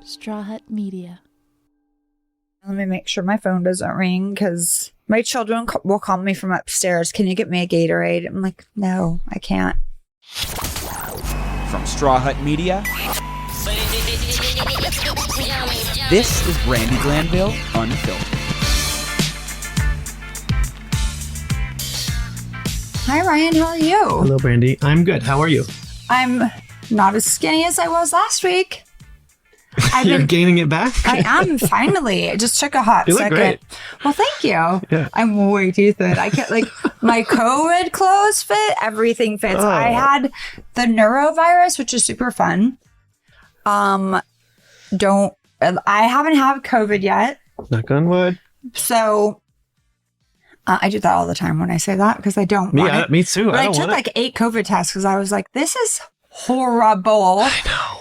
Straw Hut Media. Let me make sure my phone doesn't ring because my children will call me from upstairs. Can you get me a Gatorade? I'm like, no, I can't. From Straw Hut Media, this is Brandi Glanville Unfiltered. Hi, Ryan. How are you? Hello, Brandi. I'm good. How are you? I'm not as skinny as I was last week. You're gaining it back? I am, finally. I just took a hot You look second. great. Well, thank you. Yeah. I'm way too thin. I can't, like, my COVID clothes fit. Everything fits. Oh. I had the neurovirus, which is super fun. I haven't had COVID yet. Knock on wood. So I do that all the time when I say that because I don't want it. Me too. But I don't took want like 8 COVID tests because I was like, this is horrible. I know.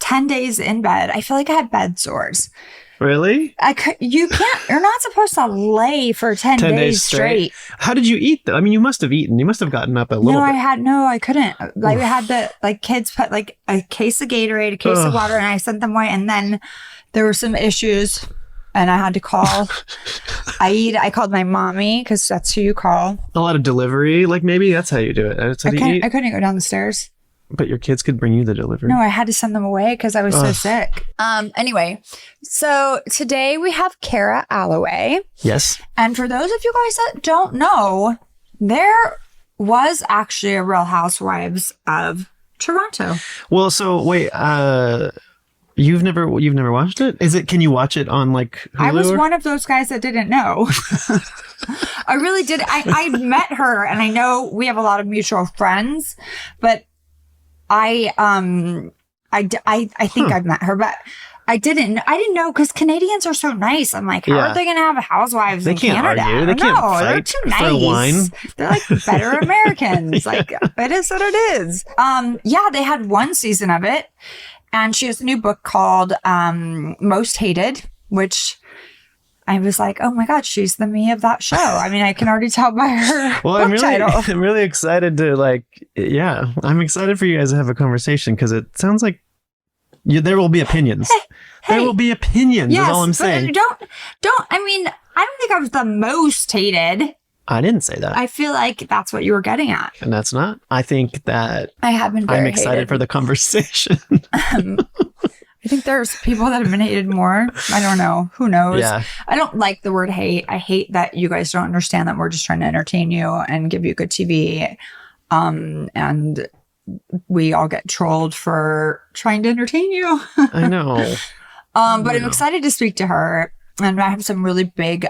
10 days in bed. I feel like I had bed sores. Really? You're not supposed to lay for 10 days straight. How did you eat though? I mean, you must have eaten. You must have gotten up a little bit. I couldn't. Like, we had kids put like a case of Gatorade, a case of water, and I sent them away. And then there were some issues and I had to call. I called my mommy because that's who you call. A lot of delivery. Like maybe that's how you do it. That's how you eat. I couldn't go down the stairs. But your kids could bring you the delivery. No, I had to send them away because I was so sick. Anyway, so today we have Kara Alloway. Yes. And for those of you guys that don't know, there was actually a Real Housewives of Toronto. Well, so wait, you've never watched it? Can you watch it on like Hulu? I was one of those guys that didn't know. I really did. I met her and I know we have a lot of mutual friends, but I think I've met her, but I didn't know because Canadians are so nice. I'm like, how are they going to have housewives in Canada? Argue. They can't fight. They're too nice. For wine. They're like better Americans. Like, it is what it is. They had one season of it, and she has a new book called Most Hated, which I was like, oh my God, she's the me of that show. I mean, I can already tell by her book title. I'm really excited to I'm excited for you guys to have a conversation because it sounds like there will be opinions. There will be opinions, is all I'm saying. I mean, I don't think I was the most hated. I didn't say that. I feel like that's what you were getting at. And that's not. I think that I have been very I'm excited hated for the conversation. I think there's people that have been hated more. I don't know. Who knows? Yeah. I don't like the word hate. I hate that you guys don't understand that we're just trying to entertain you and give you good TV. And we all get trolled for trying to entertain you. I know. But I'm excited to speak to her. And I have some really big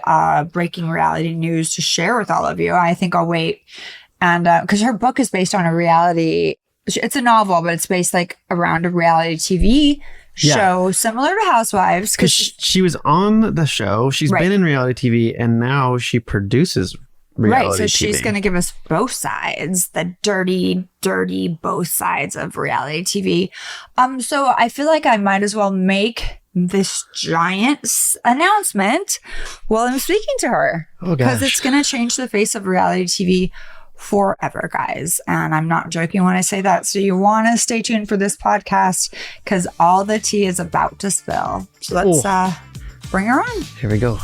breaking reality news to share with all of you. I think I'll wait. And because her book is based on a reality, it's a novel, but it's based like around a reality TV show similar to Housewives. Because she was on the show. She's been in reality TV and now she produces reality TV. So she's going to give us both sides, the dirty, dirty both sides of reality TV. So I feel like I might as well make this giant announcement while I'm speaking to her. Oh, because it's going to change the face of reality TV forever, guys. And I'm not joking when I say that. So you want to stay tuned for this podcast because all the tea is about to spill. So let's bring her on. Here we go.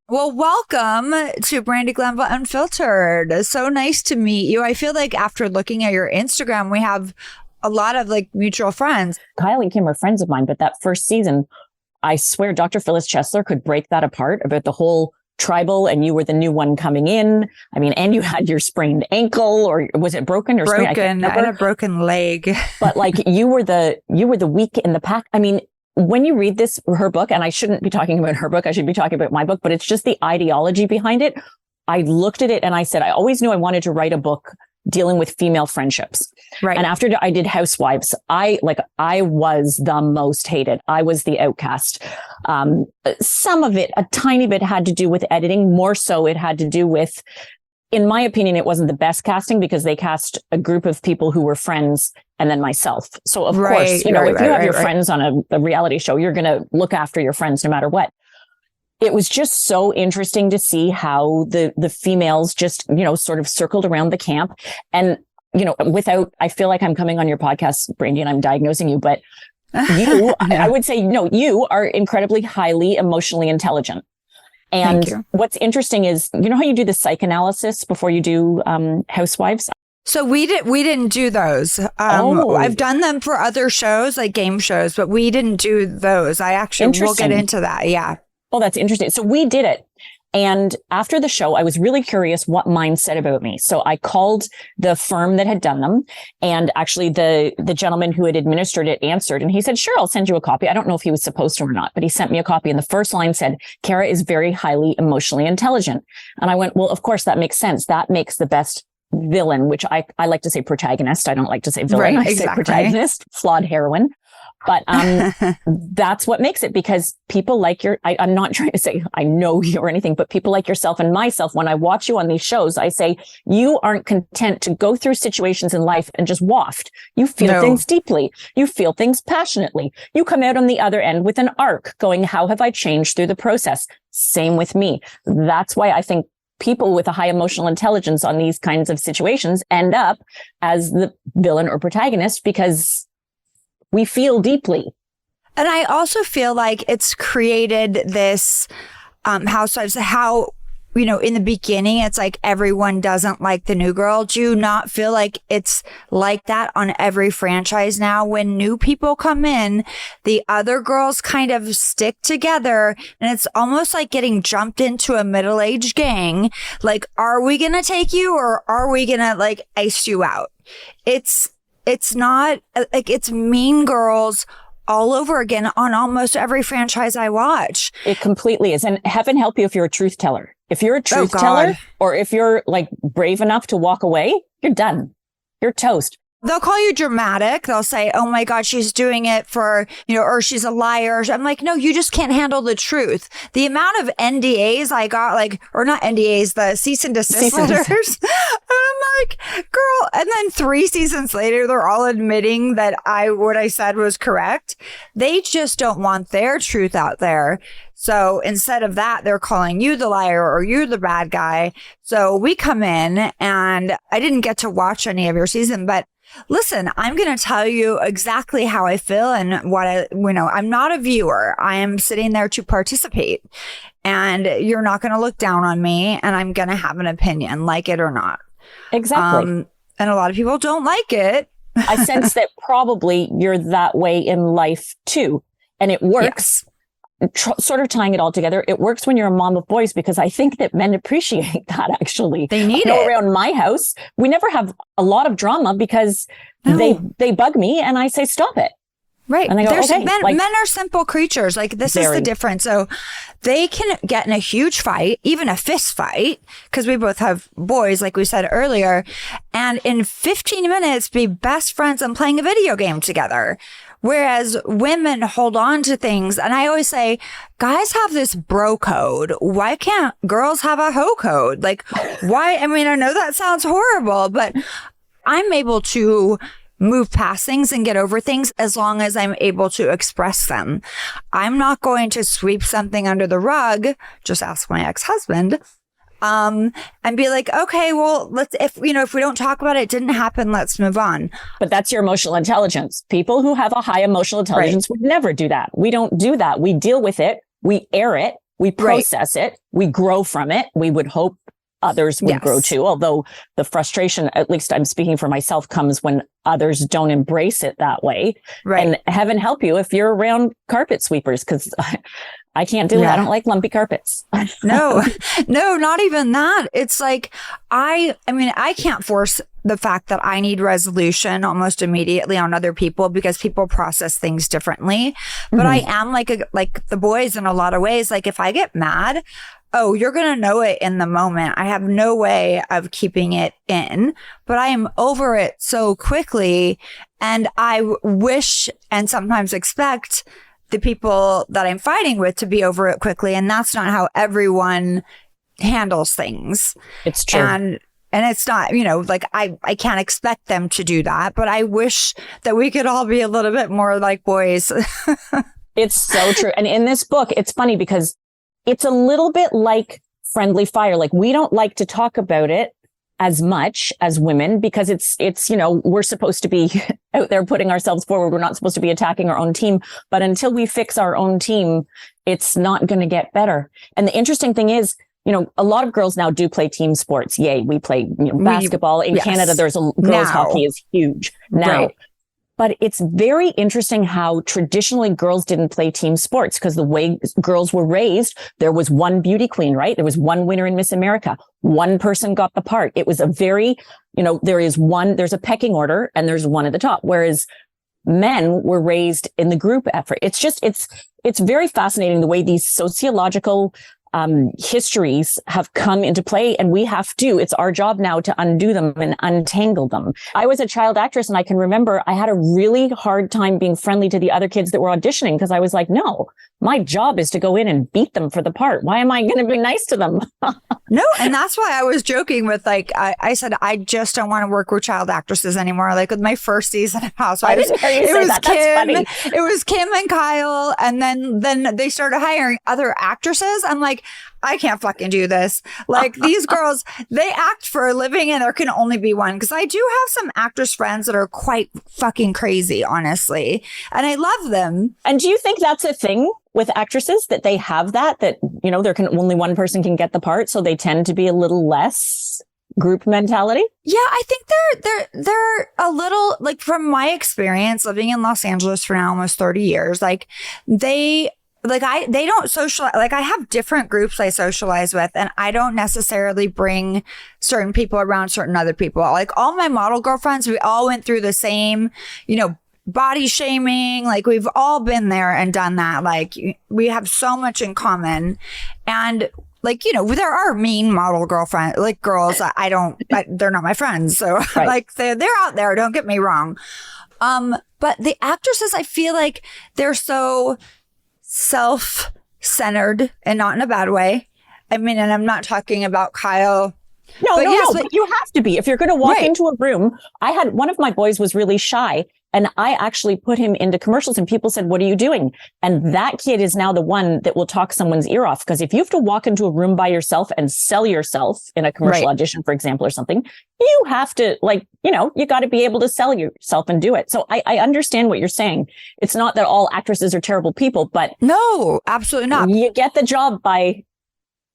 Well, welcome to Brandi Glanville Unfiltered. So nice to meet you. I feel like after looking at your Instagram, we have a lot of like mutual friends. Kyle and Kim are friends of mine, but that first season, I swear Dr. Phyllis Chesler could break that apart about the whole tribal and you were the new one coming in. I mean, and you had your sprained ankle, or was it broken or sprained? I had a broken leg. But like you were the weak in the pack. I mean, when you read her book, and I shouldn't be talking about her book, I should be talking about my book, but it's just the ideology behind it. I looked at it and I said, I always knew I wanted to write a book dealing with female friendships. Right. And after I did Housewives, I was the most hated. I was the outcast. Some of it, a tiny bit, had to do with editing. More so, it had to do with, in my opinion, it wasn't the best casting because they cast a group of people who were friends and then myself. So of course, if you have your friends on a reality show, you're going to look after your friends no matter what. It was just so interesting to see how the females just, sort of circled around the camp. And without, I feel like I'm coming on your podcast, Brandi, and I'm diagnosing you, but you, I would say, no, you are incredibly highly emotionally intelligent. And what's interesting is, you know how you do the psychoanalysis before you do Housewives? So we didn't do those. I've done them for other shows, like game shows, but we didn't do those. We'll get into that. Yeah. Oh, that's interesting. So we did it. And after the show, I was really curious what mine said about me. So I called the firm that had done them. And actually the gentleman who had administered it answered. And he said, sure, I'll send you a copy. I don't know if he was supposed to or not, but he sent me a copy. And the first line said, Kara is very highly emotionally intelligent. And I went, well, of course, that makes sense. That makes the best villain, which I like to say protagonist. I don't like to say villain. Right, I say protagonist, flawed heroine. But that's what makes it, because people like I'm not trying to say I know you or anything, but people like yourself and myself, when I watch you on these shows, I say, you aren't content to go through situations in life and just waft. You feel things deeply. You feel things passionately. You come out on the other end with an arc going, how have I changed through the process? Same with me. That's why I think people with a high emotional intelligence on these kinds of situations end up as the villain or protagonist, because we feel deeply. And I also feel like it's created this Housewives, how, in the beginning, it's like everyone doesn't like the new girl. Do you not feel like it's like that on every franchise now? When new people come in, the other girls kind of stick together, and it's almost like getting jumped into a middle-aged gang. Like, are we going to take you, or are we going to like ice you out? It's not like, it's Mean Girls all over again on almost every franchise I watch. It completely is. And heaven help you if you're a truth teller. If you're a truth teller, or if you're like brave enough to walk away, you're done. You're toast. They'll call you dramatic. They'll say, oh my God, she's doing it for, or she's a liar. I'm like, no, you just can't handle the truth. The amount of NDAs I got, or not NDAs, the cease and desist letters. I'm like, girl. And then 3 seasons later, they're all admitting that what I said was correct. They just don't want their truth out there. So instead of that, they're calling you the liar or you're the bad guy. So we come in, and I didn't get to watch any of your season, but listen, I'm going to tell you exactly how I feel and what I'm not a viewer. I am sitting there to participate, and you're not going to look down on me, and I'm going to have an opinion, like it or not. Exactly. And a lot of people don't like it. I sense that probably you're that way in life too. And it works. Yes. Sort of tying it all together, it works when you're a mom of boys, because I think that men appreciate that. Actually, they need it. Around my house, we never have a lot of drama, because they bug me, and I say stop it. Right. And I go, okay. Men are simple creatures. Like, this is the difference. So they can get in a huge fight, even a fist fight, because we both have boys, like we said earlier, and in 15 minutes be best friends and playing a video game together. Whereas women hold on to things. And I always say, guys have this bro code. Why can't girls have a hoe code? Like, why? I mean, I know that sounds horrible, but I'm able to move past things and get over things as long as I'm able to express them. I'm not going to sweep something under the rug. Just ask my ex-husband. And be like, okay, well, if we don't talk about it, it didn't happen, let's move on. But that's your emotional intelligence. People who have a high emotional intelligence would never do that. We don't do that. We deal with it. We air it. We process it. We grow from it. We would hope others would grow too. Although the frustration, at least I'm speaking for myself, comes when others don't embrace it that way. Right. And heaven help you if you're around carpet sweepers, because I can't do it. I don't like lumpy carpets. No, not even that. It's like, I can't force the fact that I need resolution almost immediately on other people, because people process things differently. But I am like the boys in a lot of ways. Like, if I get mad, oh, you're going to know it in the moment. I have no way of keeping it in, but I am over it so quickly. And I wish and sometimes expect the people that I'm fighting with to be over it quickly. And that's not how everyone handles things. It's true. And it's not, I can't expect them to do that, but I wish that we could all be a little bit more like boys. It's so true. And in this book, it's funny because it's a little bit like friendly fire. Like, we don't like to talk about it, as much as women because it's, you know, we're supposed to be out there putting ourselves forward. We're not supposed to be attacking our own team. But until we fix our own team, it's not going to get better. And the interesting thing is, you know, a lot of girls now do play team sports. Yay. We play basketball. In Canada, there's girls hockey is huge now. Right. But it's very interesting how traditionally girls didn't play team sports because the way girls were raised, there was one beauty queen, right? There was one winner in Miss America. One person got the part. It was a very, you know, there's a pecking order and there's one at the top. Whereas men were raised in the group effort. It's just, it's very fascinating the way these sociological histories have come into play, and it's our job now to undo them and untangle them. I was a child actress, and I can remember I had a really hard time being friendly to the other kids that were auditioning because I was like, no, my job is to go in and beat them for the part. Why am I going to be nice to them? No, and that's why I was joking with I said, I just don't want to work with child actresses anymore. Like with my first season of Housewives, it was Kim and Kyle, and then they started hiring other actresses. I'm like, I can't fucking do this. Like these girls, they act for a living and there can only be one. Because I do have some actress friends that are quite fucking crazy, honestly. And I love them. And do you think that's a thing with actresses that they have that, you know, only one person can get the part. So they tend to be a little less group mentality? Yeah, I think they're a little, like from my experience living in Los Angeles for now almost 30 years, like they don't socialize. Like I have different groups I socialize with, and I don't necessarily bring certain people around certain other people. Like all my model girlfriends, we all went through the same, you know, body shaming. Like we've all been there and done that. Like we have so much in common. And like, you know, there are mean model girlfriends, like girls. They're not my friends. So right. Like they're out there. Don't get me wrong. But the actresses, I feel like they're so self-centered and not in a bad way. I mean, and I'm not talking about Kyle. No, but you have to be. If you're going to walk into a room, one of my boys was really shy, and I actually put him into commercials, and people said, what are you doing? And that kid is now the one that will talk someone's ear off. Because if you have to walk into a room by yourself and sell yourself in a commercial audition, for example, or something, you have to, like, you know, you got to be able to sell yourself and do it. So I understand what you're saying. It's not that all actresses are terrible people, but no, absolutely not. You get the job by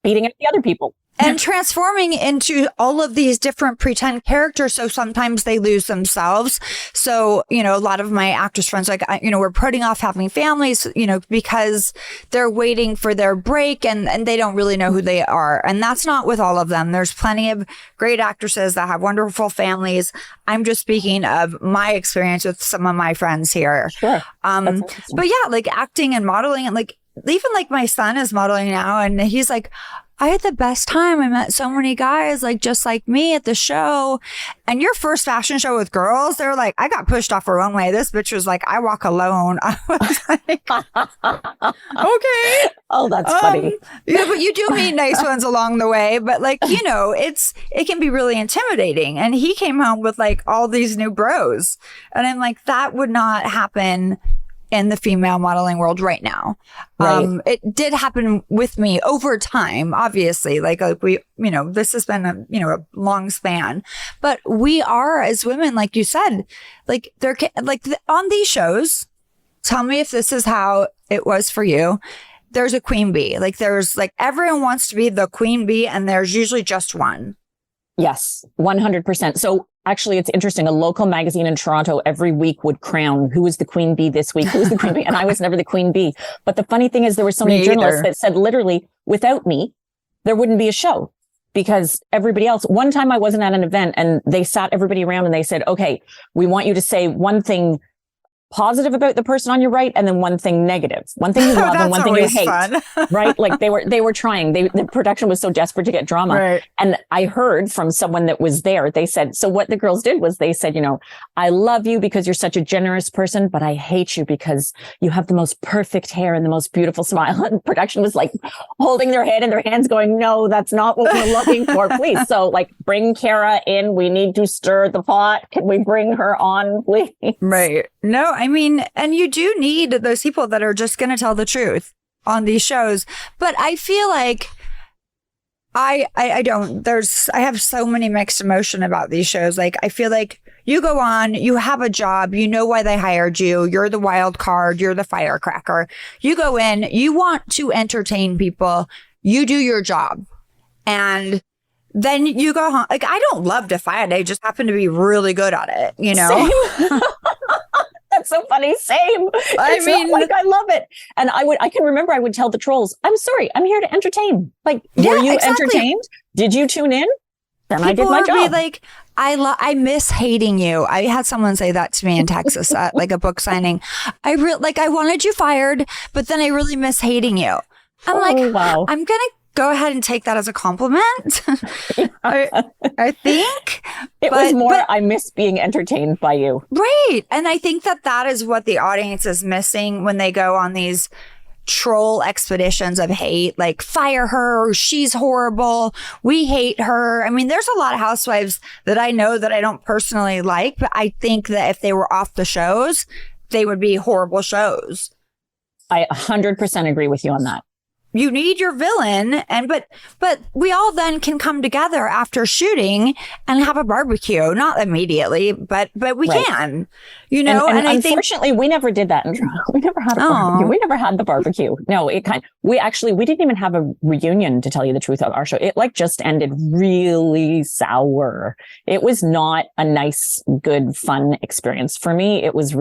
beating up the other people. And transforming into all of these different pretend characters. So sometimes they lose themselves. So, you know, a lot of my actress friends, like, you know, we're putting off having families, you know, because they're waiting for their break and they don't really know who they are. And that's not with all of them. There's plenty of great actresses that have wonderful families. I'm just speaking of my experience with some of my friends here. Sure. But yeah, like acting and modeling, and like, even like my son is modeling now, and he's like, I had the best time. I met so many guys like just like me at the show. And your first fashion show with girls, they're like, I got pushed off a runway. This bitch was like, I walk alone. I was like, okay. Oh, that's funny. Yeah, but you do meet nice ones along the way. But like, you know, it can be really intimidating. And he came home with like all these new bros. And I'm like, that would not happen in the female modeling world right now. Right. It did happen with me over time, obviously, like we, you know, this has been a long span, but we are as women, like you said, like on these shows, tell me if this is how it was for you. There's a queen bee, like there's like, everyone wants to be the queen bee and there's usually just one. Yes, 100%. So actually, it's interesting. A local magazine in Toronto every week would crown who was the queen bee this week, who was the queen bee. And I was never the queen bee. But the funny thing is there were so many journalists that said literally, without me, there wouldn't be a show because everybody else. One time I wasn't at an event and they sat everybody around and they said, okay, we want you to say one thing positive about the person on your right and then one thing negative, one thing you love and one thing you hate. Right? Like they were trying, the production was so desperate to get drama. Right. And I heard from someone that was there, they said, so what the girls did was they said, you know, I love you because you're such a generous person, but I hate you because you have the most perfect hair and the most beautiful smile. And production was like holding their head and their hands going, no, that's not what we're looking for, please. So like bring Kara in. We need to stir the pot. Can we bring her on, please? Right. No, I mean, and you do need those people that are just going to tell the truth on these shows. But I feel like I don't. I have so many mixed emotion about these shows. Like, I feel like you go on, you have a job, you know why they hired you. You're the wild card. You're the firecracker. You go in, you want to entertain people. You do your job. And then you go home. Like, I don't love Defy It. I just happen to be really good at it, you know? Same. That's so funny. Same. I mean, like, I love it. And I can remember I would tell the trolls, I'm sorry, I'm here to entertain. Like, were you entertained? Did you tune in? Then I did my job. Be like, I miss hating you. I had someone say that to me in Texas at like a book signing. I wanted you fired, but then I really miss hating you. I'm wow. I'm going to go ahead and take that as a compliment. I think it was more, I miss being entertained by you. Right. And I think that is what the audience is missing when they go on these troll expeditions of hate, like fire her, she's horrible, we hate her. I mean, there's a lot of housewives that I know that I don't personally like, but I think that if they were off the shows, they would be horrible shows. I 100% agree with you on that. You need your villain, but we all then can come together after shooting and have a barbecue. Not immediately, but we can, you know. And I unfortunately, we never did that. We never had a barbecue. We never had the barbecue. No, we didn't even have a reunion, to tell you the truth, of our show. It just ended really sour. It was not a nice, good, fun experience for me. It was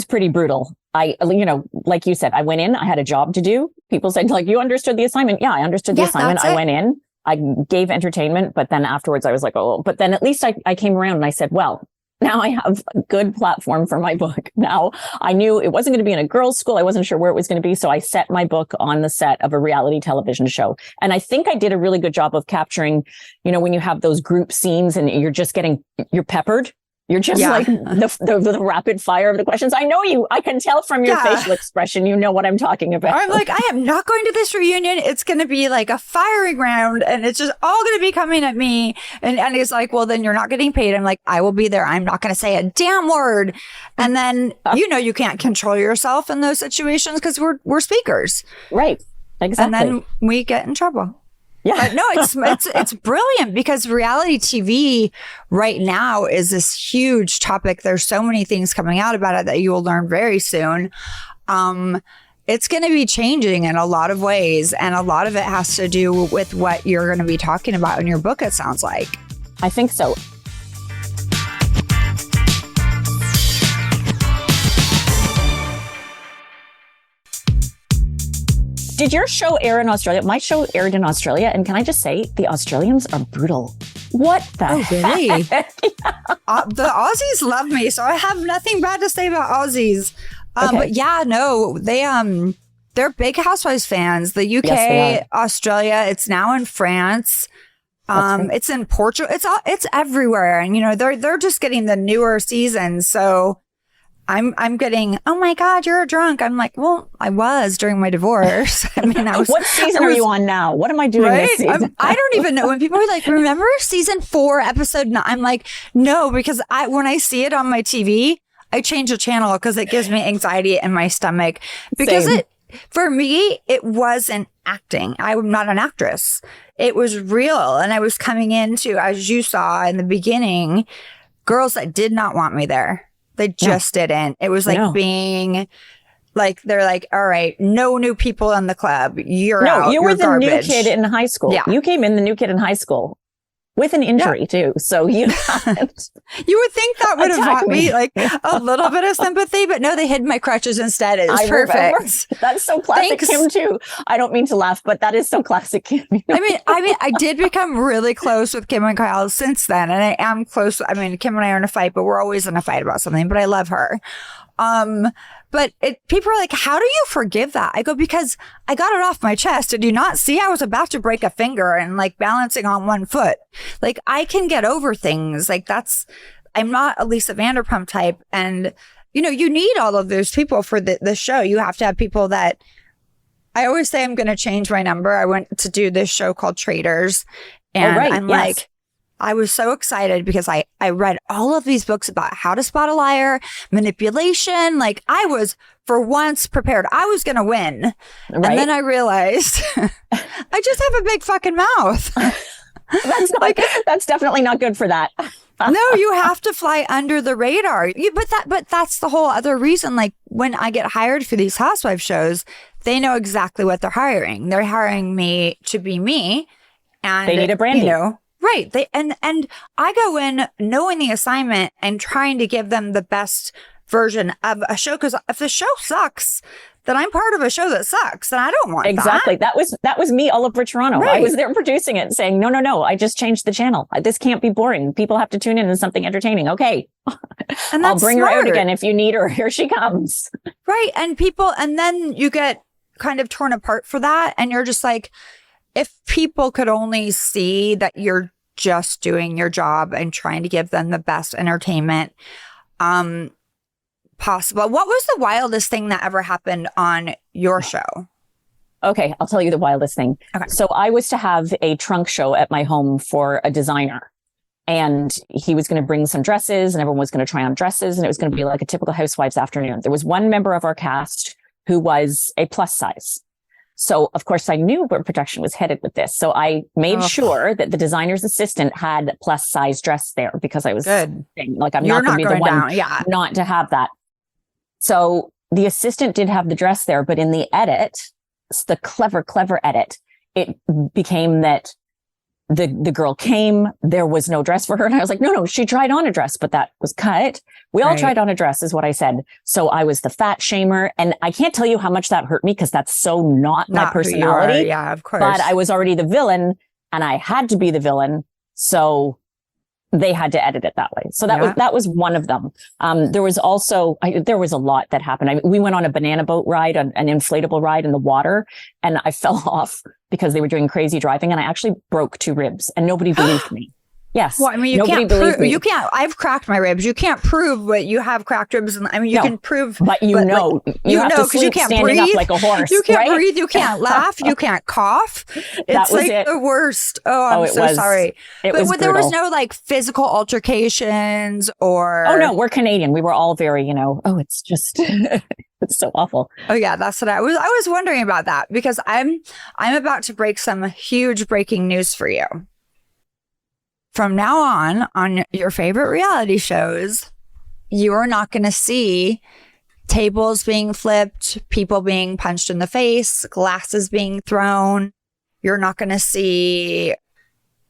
pretty brutal. Like you said, I went in, I had a job to do. People said, like, you understood the assignment. Yeah, I understood the assignment. I went in, I gave entertainment, but then afterwards I was like, oh, but then at least I came around and I said, well, now I have a good platform for my book. Now I knew it wasn't going to be in a girls' school. I wasn't sure where it was going to be. So I set my book on the set of a reality television show. And I think I did a really good job of capturing, when you have those group scenes and you're peppered. You're just like the rapid fire of the questions. I know you. I can tell from your facial expression. You know what I'm talking about. I'm like, I am not going to this reunion. It's going to be like a firing round and it's just all going to be coming at me. And he's like, well, then you're not getting paid. I'm like, I will be there. I'm not going to say a damn word. And then, you can't control yourself in those situations because we're speakers. Right. Exactly. And then we get in trouble. Yeah. But no, it's brilliant because reality TV right now is this huge topic. There's so many things coming out about it that you will learn very soon. It's going to be changing in a lot of ways. And a lot of it has to do with what you're going to be talking about in your book, it sounds like. I think so. Did your show air in Australia? My show aired in Australia. And can I just say, the Australians are brutal. What the really? heck? The Aussies love me, so I have nothing bad to say about Aussies. Okay. But yeah, no, they're big Housewives fans. The UK, yes, Australia, it's now in France. It's in Portugal. It's everywhere. And they're just getting the newer seasons. So I'm getting, oh my God, you're a drunk. I'm like, well, I was during my divorce. I mean, what season are you on now? What am I doing this season? I don't even know. When people are like, remember season 4, episode 9? I'm like, no, because when I see it on my TV, I change the channel because it gives me anxiety in my stomach. Because for me, it wasn't acting. I'm not an actress. It was real. And I was coming into, as you saw in the beginning, girls that did not want me there. They just didn't. It was like being like, they're like, all right, no new people in the club. You're out. You were the garbage. new kid in high school. Yeah. You came in the new kid in high school with an injury too. So you would think that would have brought me like a little bit of sympathy, but no, they hid my crutches instead. It was perfect. Remember. That's so classic Kim too. I don't mean to laugh, but that is so classic Kim. I mean, I did become really close with Kim and Kyle since then. And I am close. I mean, Kim and I are in a fight, but we're always in a fight about something, but I love her. But people are like, how do you forgive that? I go, because I got it off my chest. Did you not see I was about to break a finger and like balancing on one foot? Like I can get over things. Like I'm not a Lisa Vanderpump type. And, you need all of those people for the show. You have to have people that I always say I'm going to change my number. I went to do this show called Traders. And I'm like, I was so excited because I read all of these books about how to spot a liar, manipulation. Like I was for once prepared. I was going to win. Right? And then I realized I just have a big fucking mouth. That's definitely not good for that. No, you have to fly under the radar. But that's the whole other reason. Like when I get hired for these housewife shows, they know exactly what they're hiring. They're hiring me to be me. And they need a Brandi. You know, right. And I go in knowing the assignment and trying to give them the best version of a show. Because if the show sucks, then I'm part of a show that sucks, and I don't want exactly. that. That was me all over Toronto. Right. I was there producing it and saying, no, I just changed the channel. This can't be boring. People have to tune in to something entertaining. Okay. And I'll bring smart. her out again if you need her. Here she comes. Right. And then you get kind of torn apart for that. And you're just like, if people could only see that you're just doing your job and trying to give them the best entertainment possible. What was the wildest thing that ever happened on your show? Okay, I'll tell you the wildest thing. Okay. So I was to have a trunk show at my home for a designer. And he was going to bring some dresses and everyone was going to try on dresses. And it was going to be like a typical housewives afternoon. There was one member of our cast who was a plus size. So, of course, I knew where production was headed with this. So I made sure that the designer's assistant had plus size dress there because I was good. Like, I'm not going to be the one not to have that. So the assistant did have the dress there, but in the edit, the clever edit, it became that the girl came, there was no dress for her. And I was like, no, she tried on a dress, but that was cut. We all tried on a dress is what I said. So I was the fat shamer. And I can't tell you how much that hurt me because that's so not my personality. Yeah, of course. But I was already the villain and I had to be the villain. So they had to edit it that way. So that was one of them. There was also, there was a lot that happened. We went on a banana boat ride, an inflatable ride in the water, and I fell off because they were doing crazy driving and I actually broke 2 ribs and nobody believed me. Yes. Well, I mean, you can't, I've cracked my ribs. You can't prove what you have cracked ribs. And I mean, you can prove. But you have to sleep you can't standing breathe. Up like a horse. You can't breathe. You can't laugh. You can't cough. It's like the worst. Oh, I'm so sorry. But there was no like physical altercations or. Oh, no, we're Canadian. We were all very, it's just, it's so awful. Oh, yeah, that's what I was wondering about that because I'm about to break some huge breaking news for you. From now on your favorite reality shows, you are not going to see tables being flipped, people being punched in the face, glasses being thrown. You're not going to see.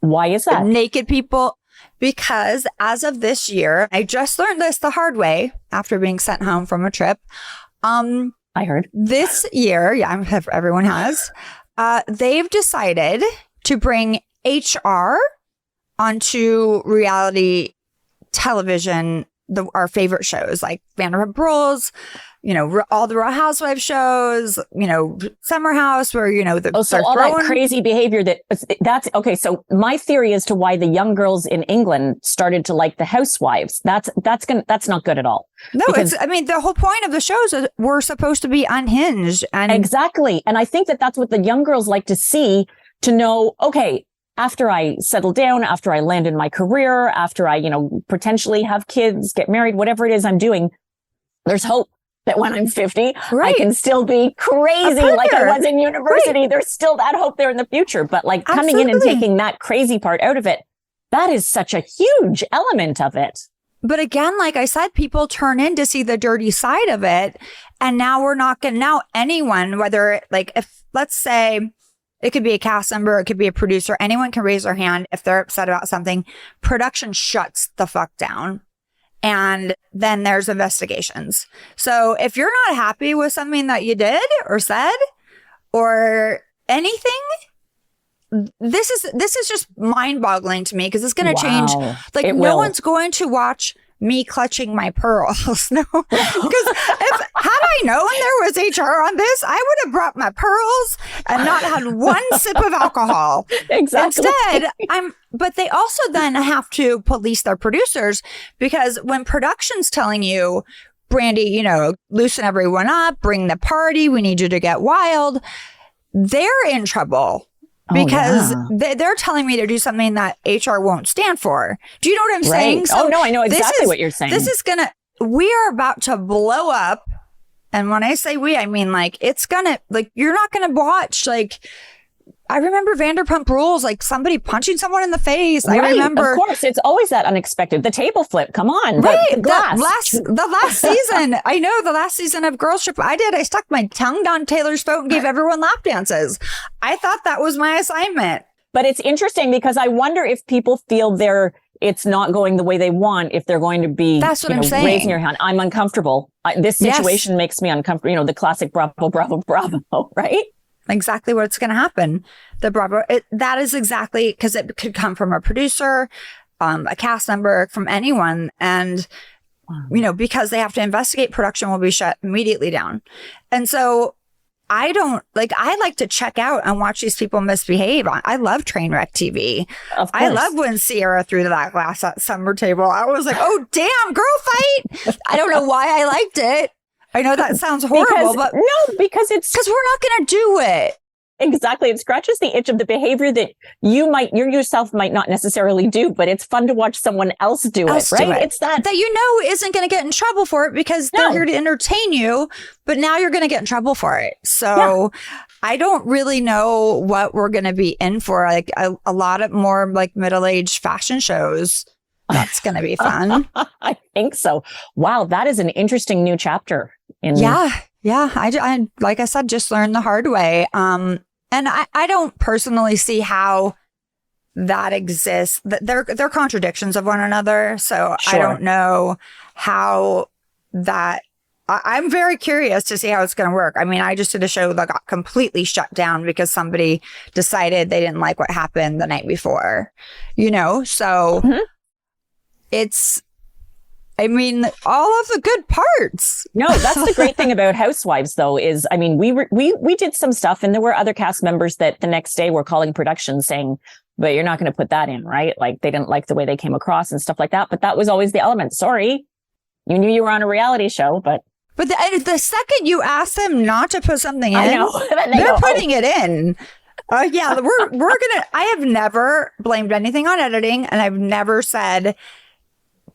Why is that? Naked people. Because as of this year, I just learned this the hard way after being sent home from a trip. I heard. This year, everyone has, they've decided to bring HR onto reality television, our favorite shows like Vanderpump Rules, all the Real Housewives shows, Summer House, where so all that crazy behavior that's okay. So my theory as to why the young girls in England started to like the housewives, that's not good at all. No, the whole point of the shows is we're supposed to be unhinged, and exactly. And I think that's what the young girls like to see, to know, okay, after I settle down, after I land in my career, after I, potentially have kids, get married, whatever it is I'm doing, there's hope that when I'm 50, I can still be crazy like I was in university. Right. There's still that hope there in the future. But like coming in and taking that crazy part out of it, that is such a huge element of it. But again, like I said, people turn in to see the dirty side of it. And now now anyone, whether if let's say, it could be a cast member, it could be a producer. Anyone can raise their hand if they're upset about something. Production shuts the fuck down. And then there's investigations. So if you're not happy with something that you did or said or anything, this is just mind boggling to me because it's going to change. Like no one's going to watch me clutching my pearls. No, because had I known there was HR on this, I would have brought my pearls and not had one sip of alcohol. Exactly. Instead, but they also then have to police their producers because when production's telling you, Brandi, loosen everyone up, bring the party, we need you to get wild, they're in trouble. because they're telling me to do something that HR won't stand for. Do you know what I'm saying? So no, I know exactly what you're saying. We are about to blow up. And when I say we, I mean, like, you're not going to watch, like, I remember Vanderpump Rules, like somebody punching someone in the face. I remember. Of course, it's always that unexpected. The table flip. Come on. Right. The glass. The last season. I know the last season of Girls Trip. I stuck my tongue down Taylor's throat and gave everyone lap dances. I thought that was my assignment. But it's interesting because I wonder if people feel it's not going the way they want, if they're going to be That's what I'm saying. Raising your hand. I'm uncomfortable. This situation makes me uncomfortable. The classic bravo, bravo, bravo, right? Exactly what's going to happen. The bravo. That is exactly because it could come from a producer, a cast member, from anyone. And, because they have to investigate, production will be shut immediately down. And so I like to check out and watch these people misbehave. I love Trainwreck TV. I love when Sierra threw that glass at summer table. I was like, oh, damn, girl fight. I don't know why I liked it. I know that sounds horrible, but because we're not going to do it. Exactly. It scratches the itch of the behavior that you yourself might not necessarily do, but it's fun to watch someone else do it, right? It's that isn't going to get in trouble for it because they're here to entertain you, but now you're going to get in trouble for it. So I don't really know what we're going to be in for. Like a lot of more like middle-aged fashion shows. That's going to be fun. I think so. Wow. That is an interesting new chapter. Yeah. I like I said, just learned the hard way. And I don't personally see how that exists. They're contradictions of one another. So I don't know how that. I'm very curious to see how it's going to work. I mean, I just did a show that got completely shut down because somebody decided they didn't like what happened the night before. So it's. I mean, all of the good parts. No, that's the great thing about Housewives, though, is, I mean, we did some stuff and there were other cast members that the next day were calling production saying, but you're not going to put that in, right? Like they didn't like the way they came across and stuff like that. But that was always the element. Sorry, you knew you were on a reality show, but the second you ask them not to put something in, I know. they're putting it in. We're gonna. I have never blamed anything on editing, and I've never said,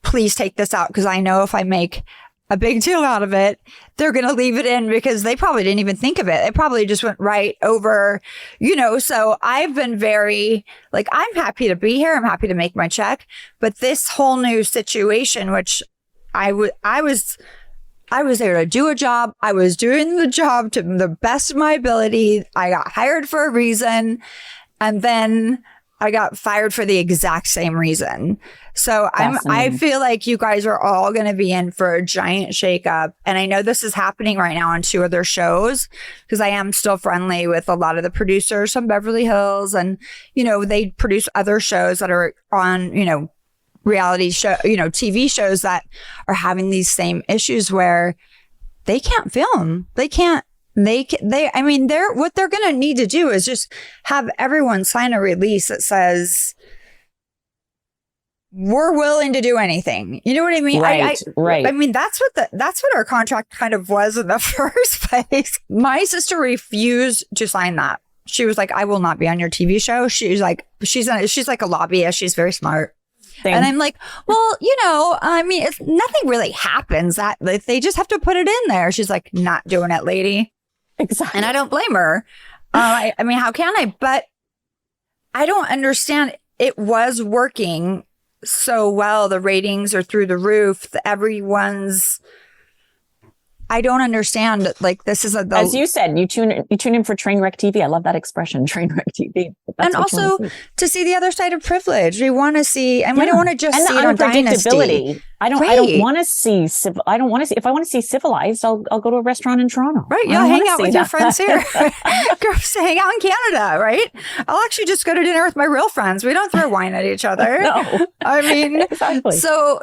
please take this out, because I know if I make a big deal out of it, they're going to leave it in because they probably didn't even think of it. It probably just went right over, so I've been very I'm happy to be here. I'm happy to make my check. But this whole new situation, which I was there to do a job. I was doing the job to the best of my ability. I got hired for a reason. And then I got fired for the exact same reason. So I feel like you guys are all going to be in for a giant shakeup. And I know this is happening right now on 2 other shows because I am still friendly with a lot of the producers from Beverly Hills. And, they produce other shows that are on, reality show, TV shows that are having these same issues where they can't film. What they're going to need to do is just have everyone sign a release that says, we're willing to do anything. You know what I mean? Right. I mean, that's what our contract kind of was in the first place. My sister refused to sign that. She was like, I will not be on your TV show. She's like a lobbyist. She's very smart. Same. And I'm like, well, I mean, nothing really happens. That they just have to put it in there. She's like, not doing it, lady. Exactly. And I don't blame her. I mean, how can I? But I don't understand. It was working so well. The ratings are through the roof. I don't understand. This is as you said, you tune in for Trainwreck TV. I love that expression, Trainwreck TV. And also to see the other side of privilege. We want to see, and we don't want to just see it on Dynasty. I don't want to see if I want to see civilized, I'll go to a restaurant in Toronto. Right. You'll hang out with your friends here. Go hang out in Canada, right? I'll actually just go to dinner with my real friends. We don't throw wine at each other. No. I mean, exactly. So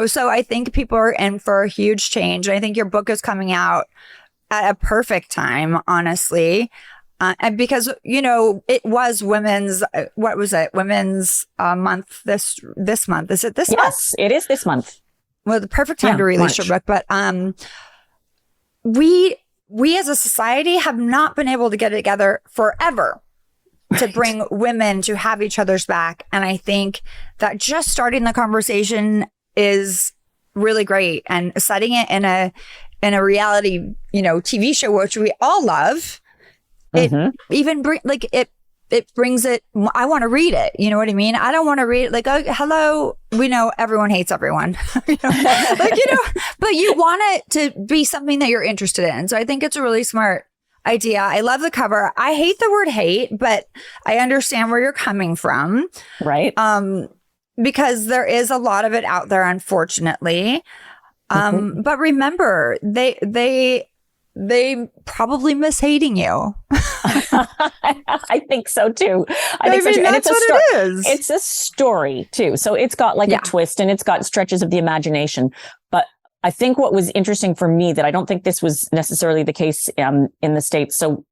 so I think people are in for a huge change. I think your book is coming out at a perfect time, honestly. And because, it was women's, what was it? Women's month this month. Is it this month? Yes, it is this month. Well, the perfect time to release your book. But we as a society have not been able to get it together forever. to bring women to have each other's back. And I think that just starting the conversation is really great, and setting it in a reality, TV show, which we all love. It even it brings it. I want to read it. You know what I mean? I don't want to read it like, oh, hello. We know everyone hates everyone, but you want it to be something that you're interested in. So I think it's a really smart idea. I love the cover. I hate the word hate, but I understand where you're coming from. Right. Because there is a lot of it out there, unfortunately. But remember, they probably miss hating you. I think so too. I think so too. And that's what it is. It's a story too. So it's got like a twist, and it's got stretches of the imagination. But I think what was interesting for me, that I don't think this was necessarily the case in the States. So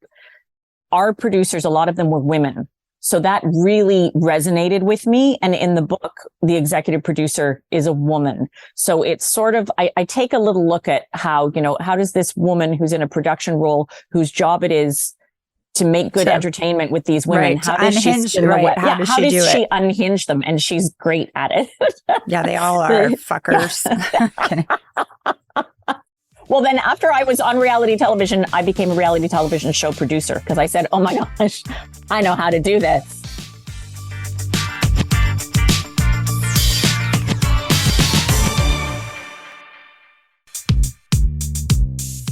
our producers, a lot of them were women. So that really resonated with me. And in the book, the executive producer is a woman. So it's sort of, I take a little look at how, how does this woman who's in a production role, whose job it is to make good entertainment with these women, how does she unhinge them? And she's great at it. Yeah, they all are fuckers. Well, then after I was on reality television, I became a reality television show producer, because I said, oh my gosh, I know how to do this.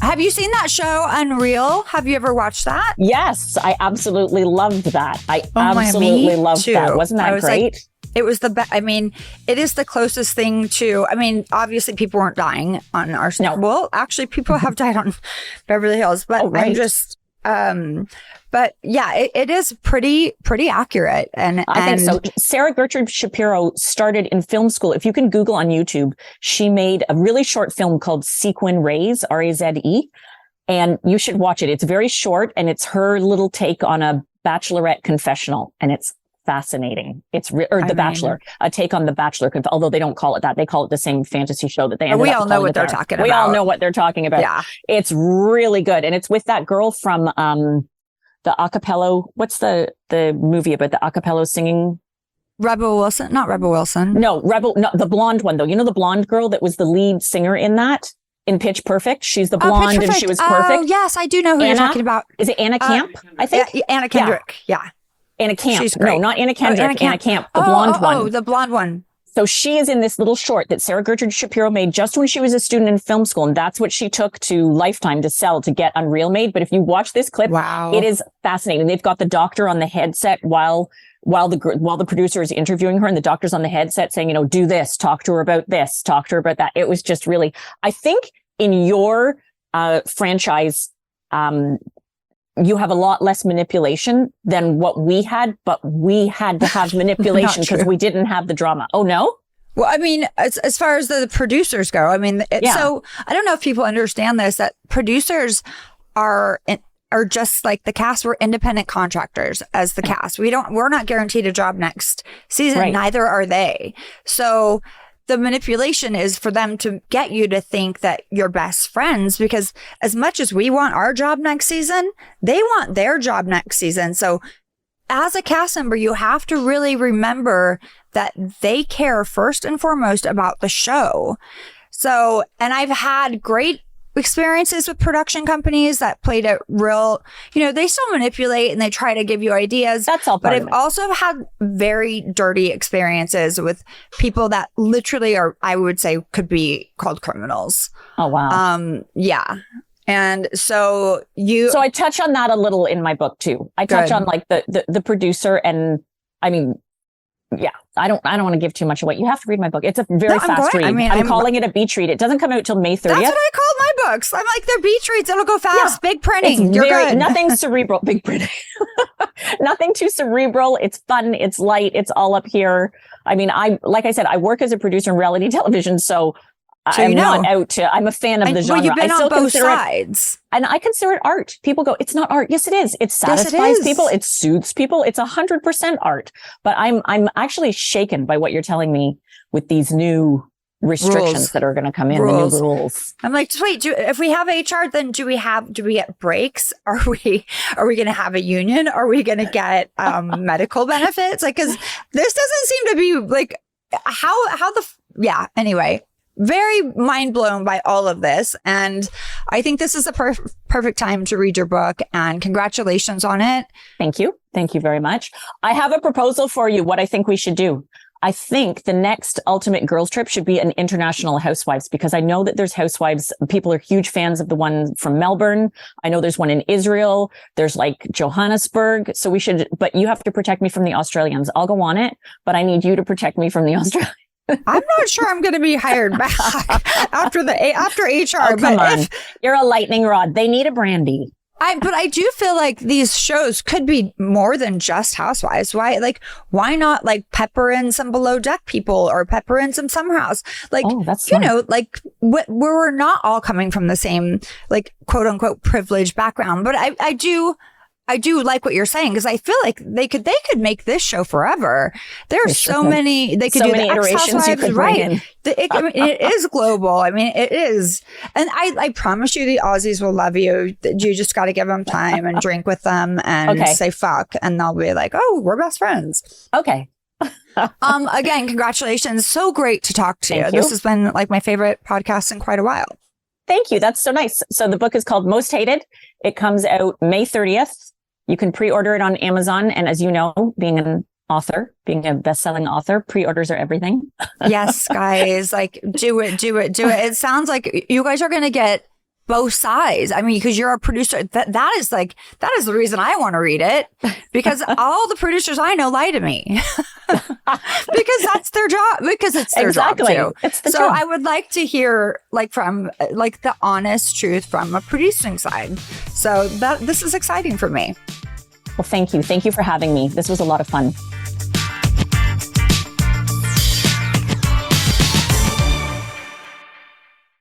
Have you seen that show, Unreal? Have you ever watched that? Yes, I absolutely loved that. I absolutely loved that. Wasn't that great? It was the best. I mean, it is the closest thing to, obviously people weren't dying on our snow. Well, actually people have died on Beverly Hills, but I'm just, but yeah, it is pretty accurate. And I think so. Sarah Gertrude Shapiro started in film school. If you can Google on YouTube, she made a really short film called Sequin Raze, R-A-Z-E. And you should watch it. It's very short, and it's her little take on a bachelorette confessional. And it's fascinating. It's Bachelor, a take on The Bachelor, although they don't call it that. They call it the same fantasy show that they ended up calling it. We all know what they're talking about. We all know what they're talking about. Yeah. It's really good. And it's with that girl from the acapella. What's the movie about the acapella singing? Rebel Wilson? Not Rebel Wilson. No, the blonde one though. You know the blonde girl that was the lead singer in that? In Pitch Perfect. She's the blonde and she was perfect. Oh, yes, I do know who you're talking about. Is it Anna Camp? I think. Anna Kendrick. Yeah. Anna Camp. She's great. No, not Anna Kendrick. Anna Camp. The blonde one. Oh, the blonde one. So she is in this little short that Sarah Gertrude Shapiro made just when she was a student in film school. And that's what she took to Lifetime to sell to get Unreal made. But if you watch this clip, it is fascinating. They've got the doctor on the headset while the producer is interviewing her, and the doctor's on the headset saying, do this, talk to her about this, talk to her about that. It was just really, I think in your franchise, you have a lot less manipulation than what we had, but we had to have manipulation because we didn't have the drama. Oh, no? Well, as far as the producers go, so I don't know if people understand this, that producers are just like the cast. We're independent contractors as the cast. We're not guaranteed a job next season. Right. Neither are they. So the manipulation is for them to get you to think that you're best friends, because as much as we want our job next season, they want their job next season. So as a cast member, you have to really remember that they care first and foremost about the show. So, and I've had great experiences with production companies that played it real, they still manipulate and they try to give you ideas. That's all part But I've also had very dirty experiences with people that literally are, I would say, could be called criminals. Oh, wow. Yeah. And so I touch on that a little in my book too. I touch on like the producer, and yeah, I don't want to give too much away. You have to read my book. It's a very fast read. I'm calling it a beach read. It doesn't come out till May 30th. That's what I call my books. I'm like, they're beach reads. It'll go fast. Yeah. Big printing. You're good. Nothing cerebral. Big printing. Nothing too cerebral. It's fun. It's light. It's all up here. Like I said, I work as a producer in reality television, so I'm not out to, I'm a fan of the genre. Well, you've been on both sides. And I consider it art. People go, it's not art. Yes, it is. It satisfies people. It soothes people. It's 100% art. But I'm actually shaken by what you're telling me with these new restrictions Rules. that are going to come in, Rules. the new rules. I'm like, wait, if we have HR, then do we get breaks? Are we going to have a union? Are we going to get medical benefits? Like, because this doesn't seem to be like anyway, very mind blown by all of this. And I think this is a perfect time to read your book, and congratulations on it. Thank you. Thank you very much. I have a proposal for you, what I think we should do. I think the next ultimate girls trip should be an international housewives, because I know that there's housewives. People are huge fans of the one from Melbourne. I know there's one in Israel. There's like Johannesburg. So we should, but you have to protect me from the Australians. I'll go on it, but I need you to protect me from the Australians. I'm not sure I'm going to be hired back after HR. Oh, come on. You're a lightning rod. They need a Brandi. But I do feel like these shows could be more than just housewives. Why not like pepper in some below deck people, or pepper in some summer house? Like, that's you know, like we're not all coming from the same, like, quote unquote privileged background. But I do like what you're saying, because I feel like they could make this show forever. There's so many, they could do the ex-housewives, right? It is global. I mean, it is. And I promise you the Aussies will love you. You just got to give them time and drink with them and say fuck. And they'll be like, oh, we're best friends. Okay. Again, congratulations. So great to talk to you. This has been like my favorite podcast in quite a while. Thank you. That's so nice. So the book is called Most Hated. It comes out May 30th. You can pre-order it on Amazon. And as you know, being an author, being a best-selling author, pre-orders are everything. Yes, guys, like do it. It sounds like you guys are going to get both sides. I mean, because you're a producer. That is the reason I want to read it, because all the producers I know lie to me because that's their job, because it's their job too. It's the so job. I would like to hear from the honest truth from a producing side. So this is exciting for me. Well, thank you. Thank you for having me. This was a lot of fun.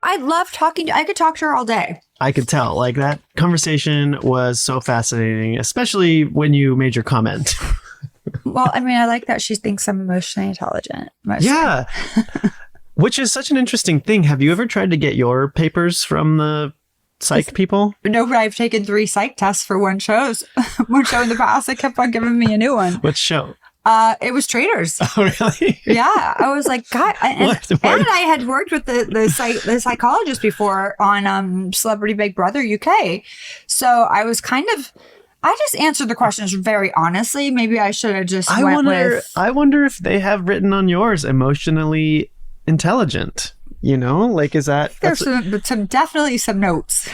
I love talking I could talk to her all day. I could tell. Like, that conversation was so fascinating, especially when you made your comment. Well, I mean, I like that she thinks I'm emotionally intelligent. Mostly. Yeah. Which is such an interesting thing. Have you ever tried to get your papers from the psych people? No, but I've taken 3 psych tests for one show in the past. They kept on giving me a new one. What show? It was Traders. Oh, really? Yeah. I was like, God. And I had worked with the psychologist before on Celebrity Big Brother UK. So I was I just answered the questions very honestly. Maybe I should have just I wonder if they have written on yours emotionally intelligent. You know, like, is that... There's definitely some notes.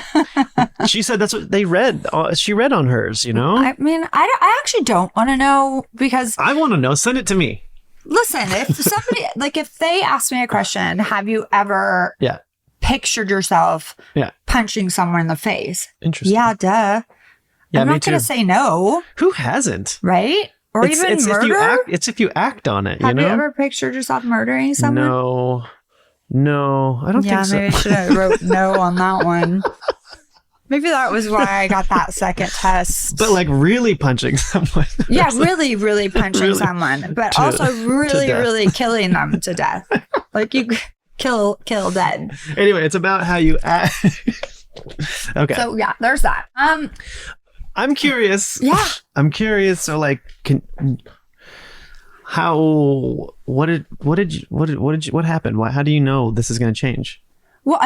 She said that's what they read. She read on hers, you know? I mean, I actually don't want to know, because... I want to know. Send it to me. Listen, if somebody... if they ask me a question, have you ever pictured yourself punching someone in the face? Interesting. Yeah, duh. Yeah, I'm not going to say no. Who hasn't? Right? Or even murder? If you act on it, have you ever pictured yourself murdering someone? No, I don't think so. Yeah, maybe I should have wrote no on that one. Maybe that was why I got that second test. But like really punching someone. Yeah, really, really punching someone. But also really killing them to death. Like you kill dead. Anyway, it's about how you act. Okay. So yeah, there's that. I'm curious. Yeah. I'm curious. So like, what happened? How do you know this is going to change? Well,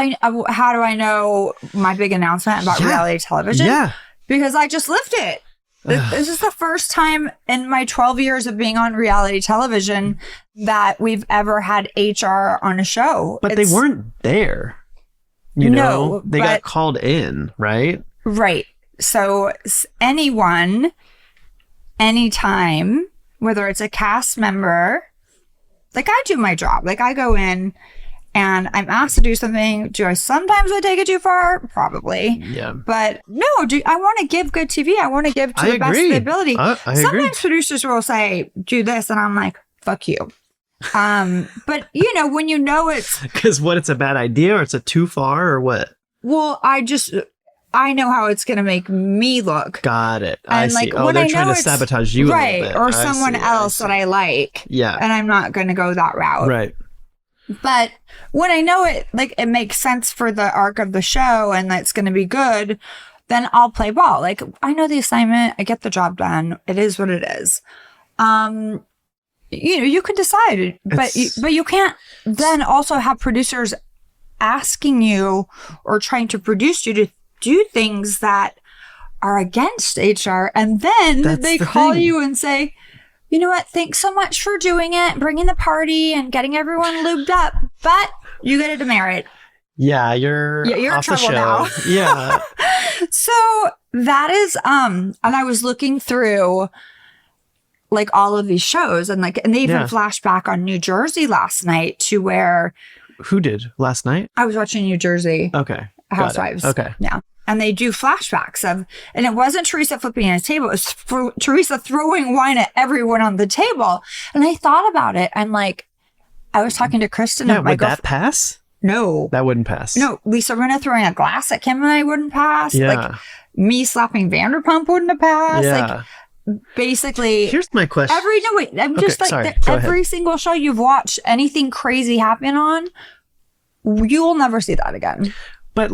how do I know my big announcement about reality television? Yeah. Because I just lived it. This is the first time in my 12 years of being on reality television that we've ever had HR on a show. But they weren't there. You know, they got called in, right? Right. So anyone, anytime, whether it's a cast member, like I do my job. Like I go in and I'm asked to do something. Sometimes I take it too far? Probably. Yeah. But no, I want to give good TV. I want to give to the best of the ability. Sometimes producers will say, do this. And I'm like, fuck you. But you know, when you know it's... Because it's a bad idea or it's a too far or what? Well, I know how it's going to make me look. Got it. And I see. They're trying to sabotage you right, a little bit. Or someone else that I like. Yeah. And I'm not going to go that route. Right. But when I know it, like, it makes sense for the arc of the show and that's going to be good, then I'll play ball. Like, I know the assignment. I get the job done. It is what it is. You could decide, but you can't then also have producers asking you or trying to produce you to do things that are against HR. And then they call you and say, you know what? Thanks so much for doing it, bringing the party and getting everyone lubed up, but you get a demerit. Yeah, you're off in trouble the show now. Yeah. So that is, and I was looking through like all of these shows and they even flashed back on New Jersey last night to where. Who did last night? I was watching New Jersey. Okay. Housewives. Okay. Yeah. And they do flashbacks of, and it wasn't Teresa flipping on a table. It was Teresa throwing wine at everyone on the table. And I thought about it. I'm like, I was talking to Kristen. Yeah, would that pass? No. That wouldn't pass. No. Lisa Rinna throwing a glass at Kim and I wouldn't pass. Yeah. Like me slapping Vanderpump wouldn't have passed. Yeah. Like basically. Here's my question. Every single show you've watched, anything crazy happen on, you will never see that again. But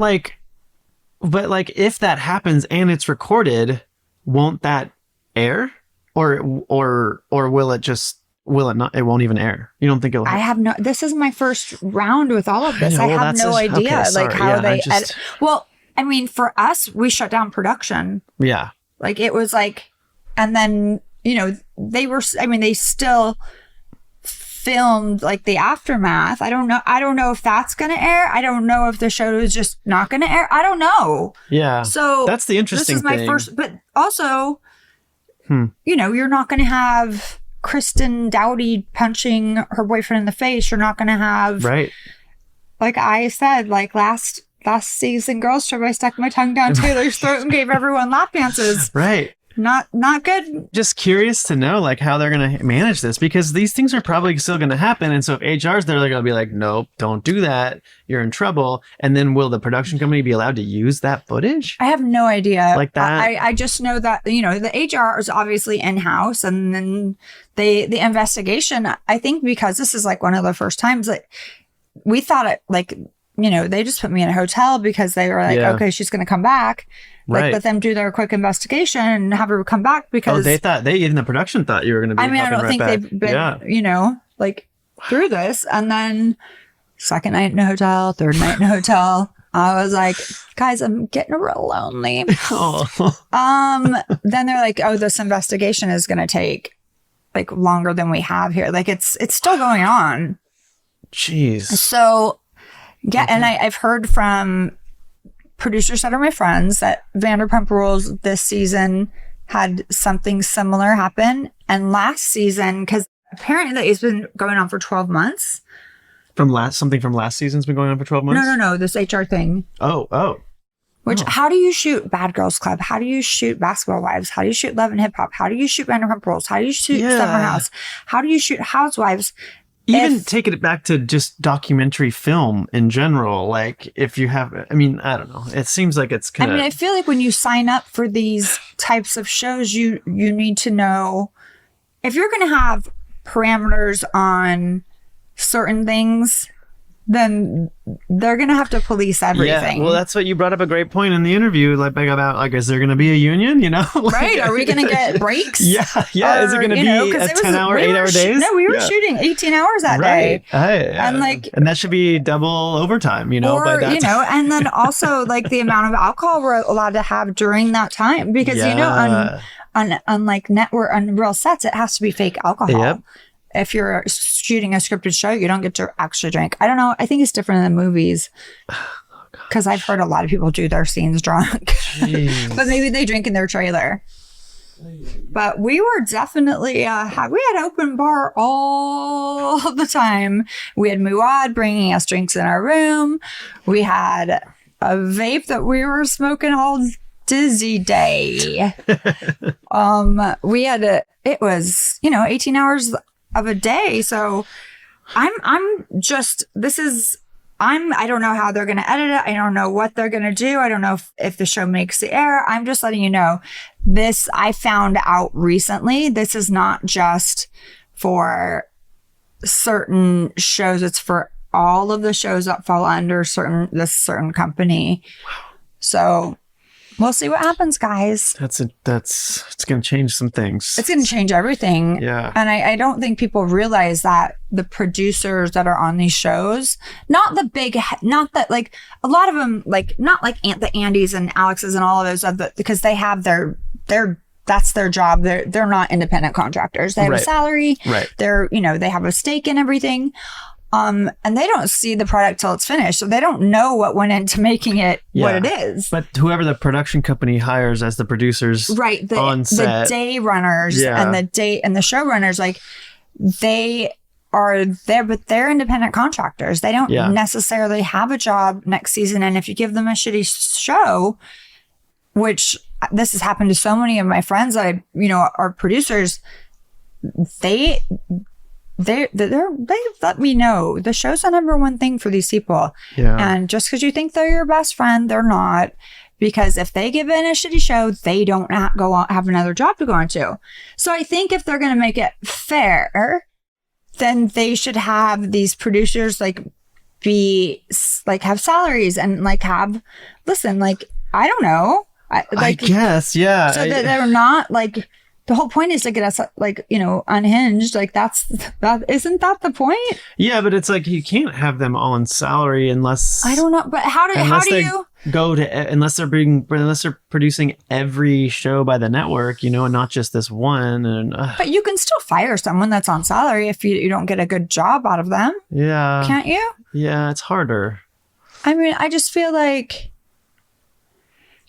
if that happens and it's recorded, won't that air? Or will it not? It won't even air. You don't think it'll? This is my first round with all of this. I have no idea how they edit. Well, I mean, for us, we shut down production. Yeah. Like it was like, and then, they still filmed like the aftermath. I don't know if that's going to air. I don't know if the show is just not going to air. I don't know. Yeah. So that's the interesting thing. This is my first, but also, you're not going to have Kristen Dowdy punching her boyfriend in the face. You're not going to have, right. Like I said, like last season Girls Trip, I stuck my tongue down Taylor's throat and gave everyone lap dances. Right. Not good. Just curious to know like how they're going to manage this, because these things are probably still going to happen. And so if HR's there, they're going to be like, nope, don't do that. You're in trouble. And then will the production company be allowed to use that footage? I have no idea. Like that? I just know that, the HR is obviously in-house, and then the investigation, I think because this is like one of the first times that we thought it like, they just put me in a hotel because they were like, okay, she's going to come back. Like, let them do their quick investigation and have her come back because even the production thought you were going to be. I mean, I don't think back. They've been, through this. And then second night in a hotel, third night in a hotel, I was like, guys, I'm getting real lonely. Then they're like, oh, this investigation is going to take like longer than we have here. Like it's still going on. Jeez. So yeah, and I've heard from producers that are my friends that Vanderpump Rules this season had something similar happen. And last season, because apparently it's been going on for 12 months. Something from last season's been going on for 12 months? No, this HR thing. How do you shoot Bad Girls Club? How do you shoot Basketball Wives? How do you shoot Love and Hip Hop? How do you shoot Vanderpump Rules? How do you shoot Summer House? How do you shoot Housewives? Even taking it back to just documentary film in general, like if you have, I mean, I don't know. It seems like it's kind of. I feel like when you sign up for these types of shows, you need to know if you're going to have parameters on certain things, then they're going to have to police everything. Yeah, well, that's what you brought up a great point in the interview, like about like, is there going to be a union? Right? Are we going to get breaks? Yeah. Or, is it going to be a 10-hour, 8-hour days? No, we were shooting 18 hours that day, and that should be double overtime, or, by that time. And then also like the amount of alcohol we're allowed to have during that time, because on like network on real sets, it has to be fake alcohol. Yep. If you're shooting a scripted show, you don't get to actually drink. I don't know. I think it's different in the movies. Because I've heard a lot of people do their scenes drunk. But maybe they drink in their trailer. But we were definitely, we had open bar all the time. We had Muad bringing us drinks in our room. We had a vape that we were smoking all dizzy day. We had it was, 18 hours of a day. So I don't know how they're going to edit it. I don't know what they're going to do. I don't know if the show makes the air. I'm just letting you know this. I found out recently, this is not just for certain shows. It's for all of the shows that fall under this certain company. Wow. So we'll see what happens, guys. It's going to change some things. It's going to change everything. Yeah. And I don't think people realize that the producers that are on these shows, not that like a lot of them, like not like the Andys and Alexes and all of those other, because they have that's their job. They're not independent contractors. They have a salary. Right. They have a stake in everything. And they don't see the product till it's finished. So they don't know what went into making it what it is. But whoever the production company hires as the producers on set. The day runners and the showrunners, like they are there, but they're independent contractors. They don't necessarily have a job next season. And if you give them a shitty show, which this has happened to so many of my friends that are producers, they let me know the show's the number one thing for these people. Yeah. And just because you think they're your best friend, they're not. Because if they give in a shitty show, they don't have another job to go into. So I think if they're going to make it fair, then they should have these producers have salaries and I don't know. I guess, yeah. So that they're not like. The whole point is to get us unhinged. Like isn't that the point? Yeah, but it's like you can't have them all on salary unless I don't know. But how do you go to unless they're producing every show by the network, and not just this one. And but you can still fire someone that's on salary if you don't get a good job out of them. Yeah, can't you? Yeah, it's harder. I mean, I just feel like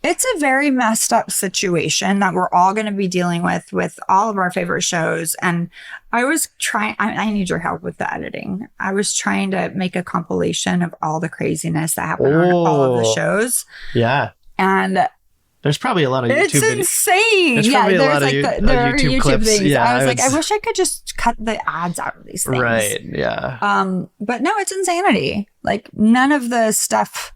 it's a very messed up situation that we're all going to be dealing with all of our favorite shows. And I was trying, I need your help with the editing. I was trying to make a compilation of all the craziness that happened on all of the shows. Yeah. And there's probably a lot of YouTube videos. It's insane. There's YouTube clips. Things. Yeah, I was like, I wish I could just cut the ads out of these things. Right. Yeah. But no, it's insanity. Like none of the stuff.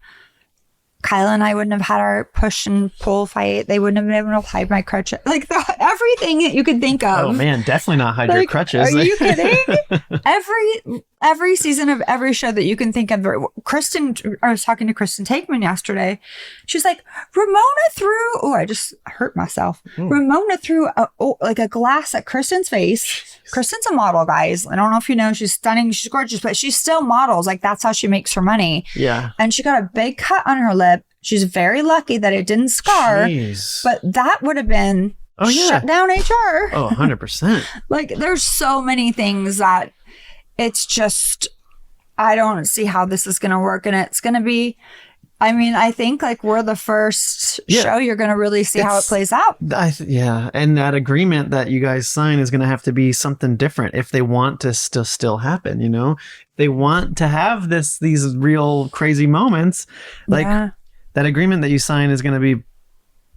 Kyle and I wouldn't have had our push and pull fight. They wouldn't have been able to hide my crutches. Like everything that you could think of. Oh man, definitely not hide your crutches. Are you kidding? every season of every show that you can think of. Kristen, I was talking to Kristen Takeman yesterday. She's like, Ramona threw. Oh, I just hurt myself. Ramona threw a glass at Kristen's face. Kristen's a model, guys. I don't know if you know, she's stunning, she's gorgeous, but she still models. Like that's how she makes her money. Yeah. And she got a big cut on her lip. She's very lucky that it didn't scar. Jeez. But that would have been shut down HR. Oh, 100%. Like there's so many things that it's just, I don't see how this is going to work. And it's going to be, I mean, I think like we're the first show you're going to really see how it plays out. And that agreement that you guys sign is going to have to be something different if they want to still happen, They want to have these real crazy moments. Like that agreement that you sign is going to be,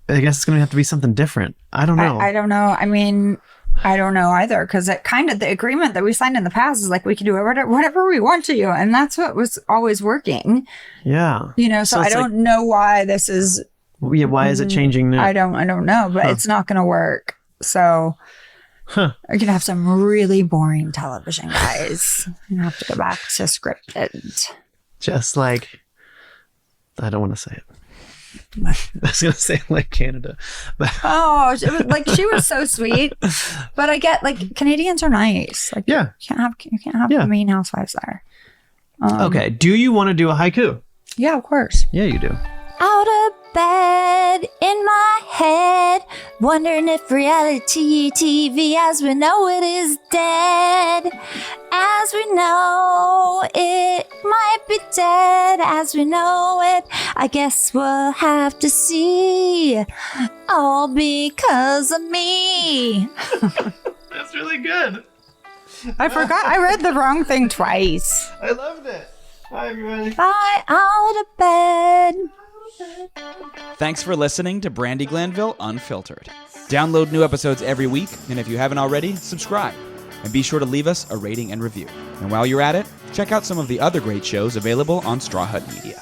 I guess it's going to have to be something different. I don't know. I don't know. I mean, I don't know either, because the agreement that we signed in the past is like we can do whatever we want to you, and that's what was always working. Yeah. So I don't know why this is. Yeah, why is it changing now? I don't know, but it's not going to work. So you're going to have some really boring television, guys. You're going to have to go back to scripted. Just like, I don't want to say it. I was gonna say like Canada, but she was so sweet. But I get like Canadians are nice. Like you can't have the mean housewives there. Okay, do you want to do a haiku? Yeah, of course. Yeah, you do. Out of bed, in my head, wondering if reality TV as we know it is dead. As we know it might be dead. As we know it, I guess we'll have to see. All because of me. That's really good. I forgot. I read the wrong thing twice. I loved it. Bye, everybody. Bye, out of bed. Thanks for listening to Brandi Glanville Unfiltered. Download new episodes every week, and if you haven't already, subscribe. And be sure to leave us a rating and review. And while you're at it, check out some of the other great shows available on Straw Hut Media.